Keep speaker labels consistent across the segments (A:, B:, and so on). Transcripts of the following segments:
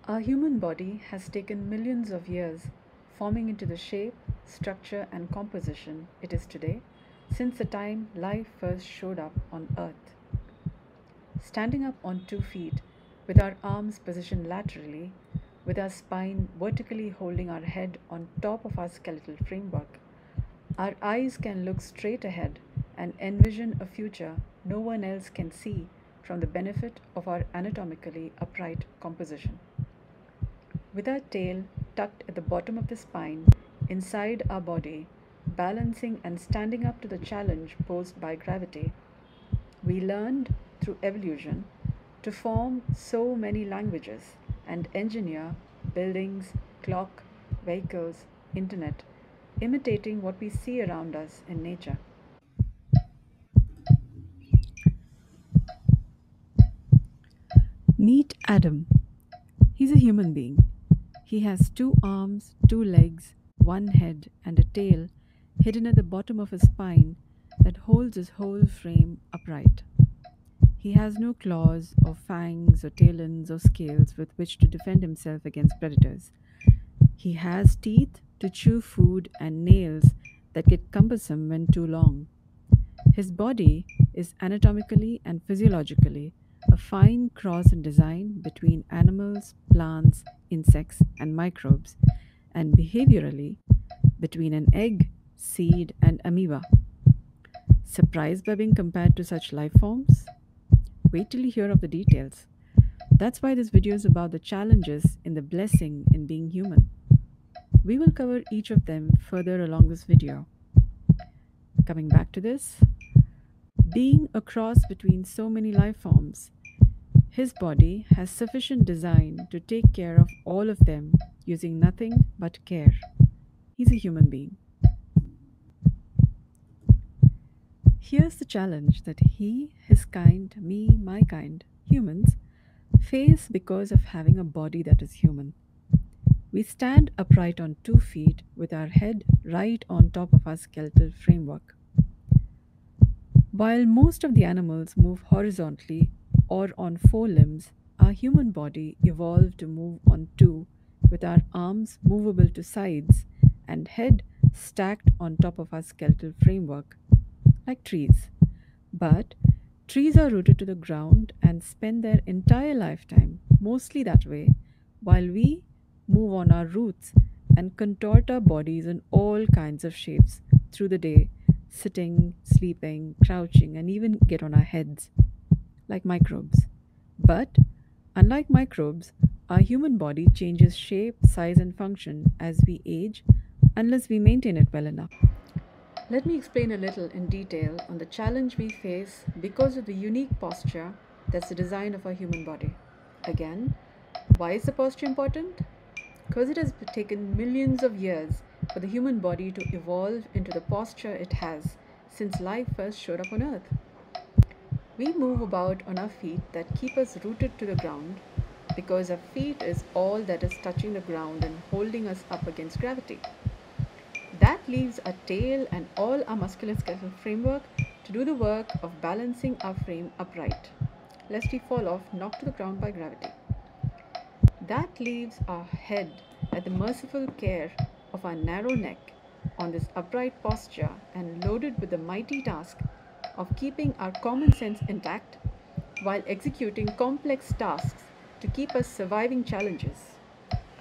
A: Our human body has taken millions of years forming into the shape, structure, and composition it is today since the time life first showed up on Earth. Standing up on 2 feet, with our arms positioned laterally, with our spine vertically holding our head on top of our skeletal framework, our eyes can look straight ahead and envision a future no one else can see from the benefit of our anatomically upright composition. With our tail tucked at the bottom of the spine, inside our body, balancing and standing up to the challenge posed by gravity, we learned through evolution to form so many languages and engineer buildings, clock, vehicles, internet, imitating what we see around us in nature. Meet Adam. He's a human being. He has 2 arms, 2 legs, one head, and a tail hidden at the bottom of his spine that holds his whole frame upright. He has no claws or fangs or talons or scales with which to defend himself against predators. He has teeth to chew food and nails that get cumbersome when too long. His body is anatomically and physiologically a fine cross in design between animals, plants, insects, and microbes, and behaviorally between an egg, seed, and amoeba. Surprised by being compared to such life forms? Wait till you hear of the details. That's why this video is about the challenges in the blessing in being human. We will cover each of them further along this video. Coming back to this, being a cross between so many life forms, his body has sufficient design to take care of all of them using nothing but care. He's a human being. Here's the challenge that he, his kind, me, my kind, humans, face because of having a body that is human. We stand upright on 2 feet with our head right on top of our skeletal framework. While most of the animals move horizontally or on 4 limbs, our human body evolved to move on 2, with our arms movable to sides and head stacked on top of our skeletal framework, like trees. But trees are rooted to the ground and spend their entire lifetime mostly that way, while we move on our roots and contort our bodies in all kinds of shapes through the day, sitting, sleeping, crouching, and even get on our heads, like microbes. But, unlike microbes, our human body changes shape, size, and function as we age unless we maintain it well enough. Let me explain a little in detail on the challenge we face because of the unique posture that's the design of our human body. Again, why is the posture important? Because it has taken millions of years for the human body to evolve into the posture it has since life first showed up on Earth. We move about on our feet that keep us rooted to the ground because our feet is all that is touching the ground and holding us up against gravity. That leaves our tail and all our musculoskeletal framework to do the work of balancing our frame upright, lest we fall off knocked to the ground by gravity. That leaves our head at the merciful care of our narrow neck on this upright posture and loaded with the mighty task of keeping our common sense intact while executing complex tasks to keep us surviving challenges,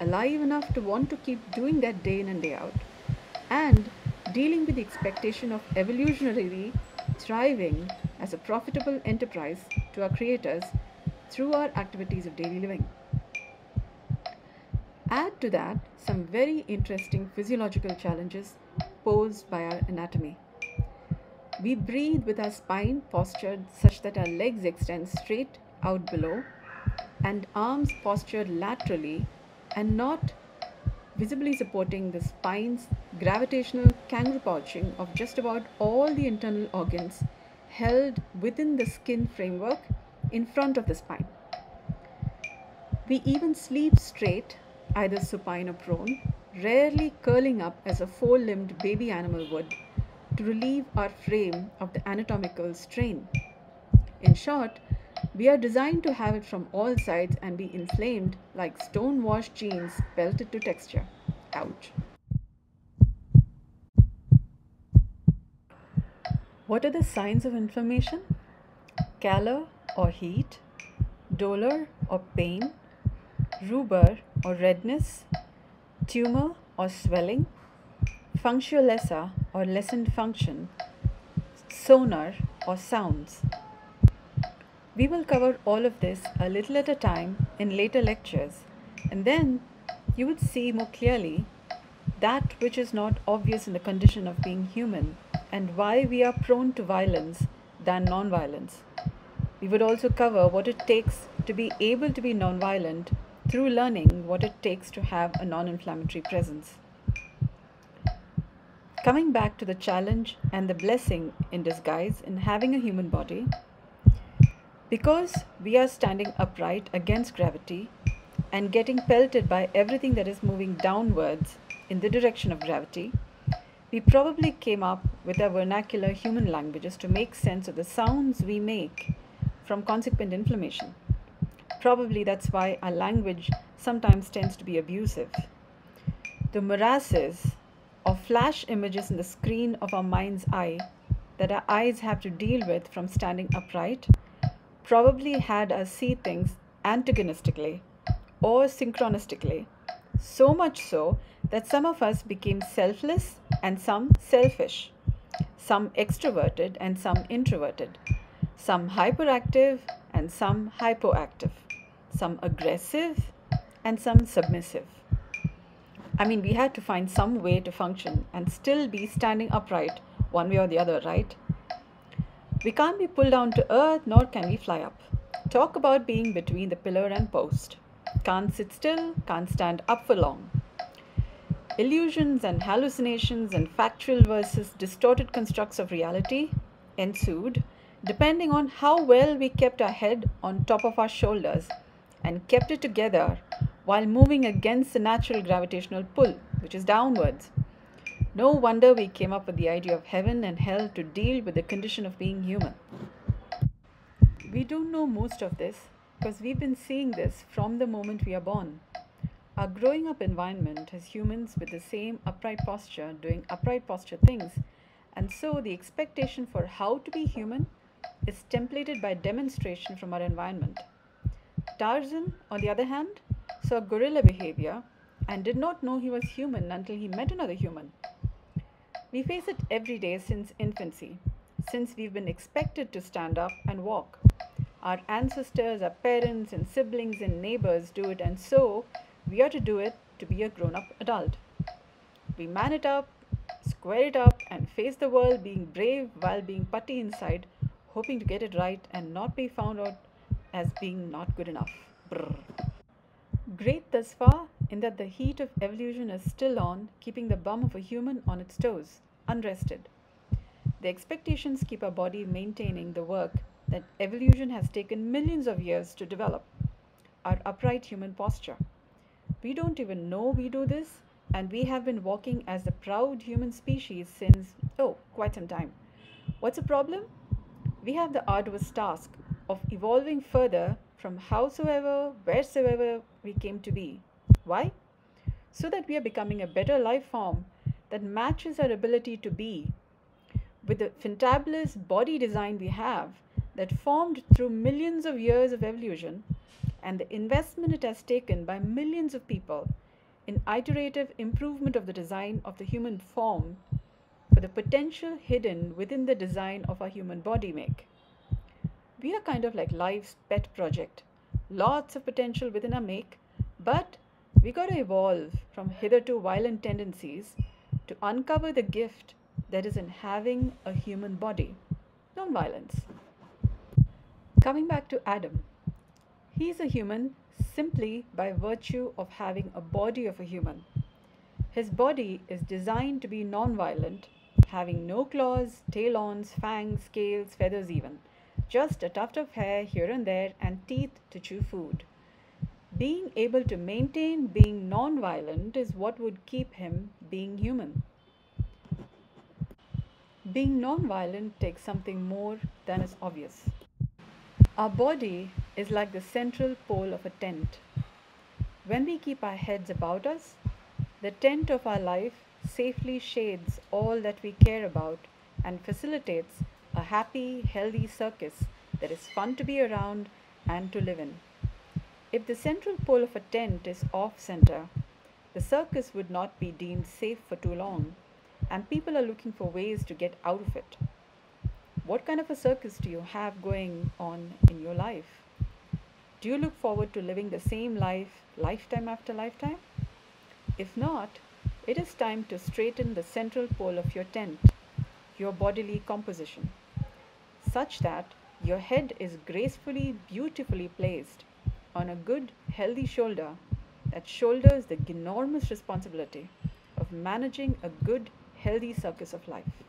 A: alive enough to want to keep doing that day in and day out, and dealing with the expectation of evolutionarily thriving as a profitable enterprise to our creators through our activities of daily living. Add to that some very interesting physiological challenges posed by our anatomy. We breathe with our spine postured such that our legs extend straight out below and arms postured laterally and not visibly supporting the spine's gravitational kangaroo pouching of just about all the internal organs held within the skin framework in front of the spine. We even sleep straight, either supine or prone, rarely curling up as a 4 limbed baby animal would to relieve our frame of the anatomical strain. In short, We are designed to have it from all sides and be inflamed like stone washed jeans belted to texture. Ouch. What are the signs of inflammation? Calor or heat, dolor or pain, rubor or redness, tumor or swelling, functionalessa or lessened function, sonar or sounds. We will cover all of this a little at a time in later lectures, and then you would see more clearly that which is not obvious in the condition of being human and why we are prone to violence than non-violence. We would also cover what it takes to be able to be non-violent through learning what it takes to have a non-inflammatory presence. Coming back to the challenge and the blessing in disguise in having a human body, because we are standing upright against gravity and getting pelted by everything that is moving downwards in the direction of gravity, we probably came up with our vernacular human languages to make sense of the sounds we make from consequent inflammation. Probably that's why our language sometimes tends to be abusive. The morasses of flash images in the screen of our mind's eye that our eyes have to deal with from standing upright probably had us see things antagonistically or synchronistically, so much so that some of us became selfless and some selfish, some extroverted and some introverted, some hyperactive and some hypoactive, some aggressive and some submissive. I mean, we had to find some way to function and still be standing upright one way or the other, right? We can't be pulled down to earth, nor can we fly up. Talk about being between the pillar and post. Can't sit still, can't stand up for long. Illusions and hallucinations and factual versus distorted constructs of reality ensued, depending on how well we kept our head on top of our shoulders and kept it together while moving against the natural gravitational pull, which is downwards. No wonder we came up with the idea of heaven and hell to deal with the condition of being human. We don't know most of this because we've been seeing this from the moment we are born. Our growing up environment has humans with the same upright posture doing upright posture things, and so the expectation for how to be human is templated by demonstration from our environment. Tarzan, on the other hand, saw gorilla behavior and did not know he was human until he met another human. We face it every day since infancy, since we've been expected to stand up and walk. Our ancestors, our parents, and siblings and neighbors do it, and so we are to do it to be a grown up adult. We man it up, square it up, and face the world being brave while being putty inside, hoping to get it right and not be found out as being not good enough. Brr. Great thus far, in that the heat of evolution is still on, keeping the bum of a human on its toes, unrested. The expectations keep our body maintaining the work that evolution has taken millions of years to develop, our upright human posture. We don't even know we do this, and we have been walking as the proud human species since, oh, quite some time. What's the problem? We have the arduous task of evolving further from howsoever, wheresoever we came to be. Why? So that we are becoming a better life form that matches our ability to be with the fantabulous body design we have that formed through millions of years of evolution and the investment it has taken by millions of people in iterative improvement of the design of the human form for the potential hidden within the design of our human body make. We are kind of like life's pet project. Lots of potential within our make, but we got to evolve from hitherto violent tendencies to uncover the gift that is in having a human body. Non-violence. Coming back to Adam. He is a human simply by virtue of having a body of a human. His body is designed to be non-violent, having no claws, talons, fangs, scales, feathers even. Just a tuft of hair here and there and teeth to chew food. Being able to maintain being non-violent is what would keep him being human. Being non-violent takes something more than is obvious. Our body is like the central pole of a tent. When we keep our heads about us, the tent of our life safely shades all that we care about and facilitates a happy, healthy circus that is fun to be around and to live in. If the central pole of a tent is off center, the circus would not be deemed safe for too long, and people are looking for ways to get out of it. What kind of a circus do you have going on in your life? Do you look forward to living the same life lifetime after lifetime? If not, it is time to straighten the central pole of your tent, your bodily composition, such that your head is gracefully, beautifully placed on a good, healthy shoulder that shoulders the enormous responsibility of managing a good, healthy circus of life.